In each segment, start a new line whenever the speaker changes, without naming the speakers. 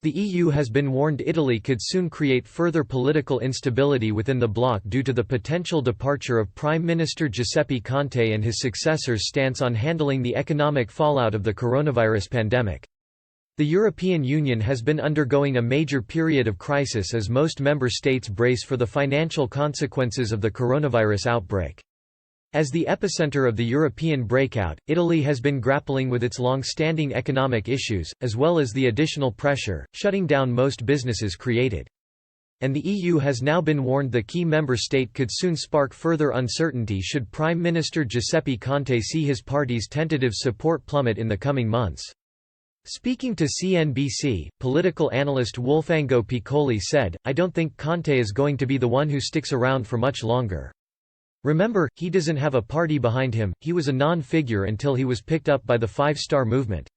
The EU has been warned Italy could soon create further political instability within the bloc due to the potential departure of Prime Minister Giuseppe Conte and his successor's stance on handling the economic fallout of the coronavirus pandemic. The European Union has been undergoing a major period of crisis as most member states brace for the financial consequences of the coronavirus outbreak. As the epicenter of the European breakout, Italy has been grappling with its long-standing economic issues, as well as the additional pressure, shutting down most businesses created. And the EU has now been warned the key member state could soon spark further uncertainty should Prime Minister Giuseppe Conte see his party's tentative support plummet in the coming months. Speaking to CNBC, political analyst Wolfango Piccoli said, "I don't think Conte is going to be the one who sticks around for much longer. Remember, he doesn't have a party behind him, he was a non-figure until he was picked up by the Five-Star Movement.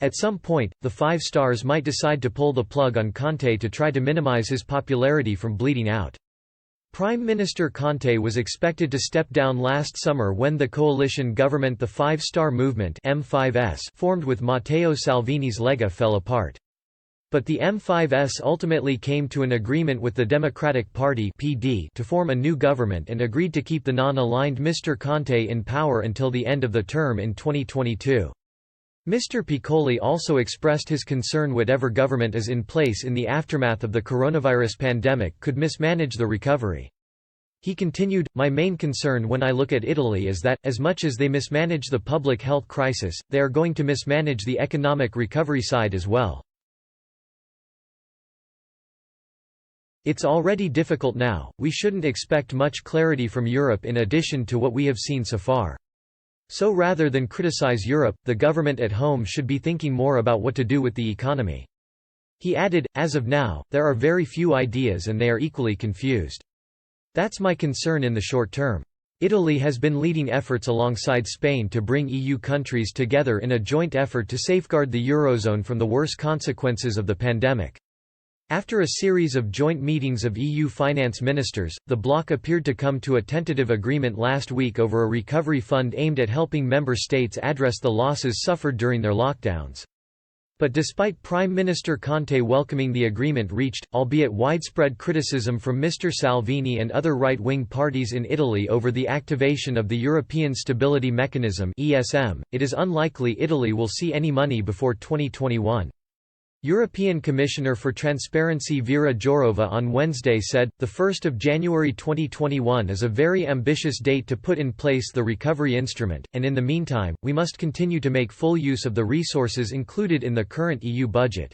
At some point, the Five Stars might decide to pull the plug on Conte to try to minimize his popularity from bleeding out." Prime Minister Conte was expected to step down last summer when the coalition government the Five-Star Movement (M5S) formed with Matteo Salvini's Lega fell apart. But the M5S ultimately came to an agreement with the Democratic Party (PD) to form a new government and agreed to keep the non-aligned Mr. Conte in power until the end of the term in 2022. Mr. Piccoli also expressed his concern whatever government is in place in the aftermath of the coronavirus pandemic could mismanage the recovery. He continued, "My main concern when I look at Italy is that, as much as they mismanage the public health crisis, they are going to mismanage the economic recovery side as well. It's already difficult now, we shouldn't expect much clarity from Europe in addition to what we have seen so far. So rather than criticize Europe, the government at home should be thinking more about what to do with the economy." He added, "As of now, there are very few ideas and they are equally confused. That's my concern in the short term." Italy has been leading efforts alongside Spain to bring EU countries together in a joint effort to safeguard the Eurozone from the worst consequences of the pandemic. After a series of joint meetings of EU finance ministers, the bloc appeared to come to a tentative agreement last week over a recovery fund aimed at helping member states address the losses suffered during their lockdowns. But despite Prime Minister Conte welcoming the agreement reached, albeit widespread criticism from Mr. Salvini and other right-wing parties in Italy over the activation of the European Stability Mechanism (ESM), it is unlikely Italy will see any money before 2021. European Commissioner for Transparency Vera Jourova on Wednesday said, "The 1st of January 2021 is a very ambitious date to put in place the recovery instrument, and in the meantime, we must continue to make full use of the resources included in the current EU budget."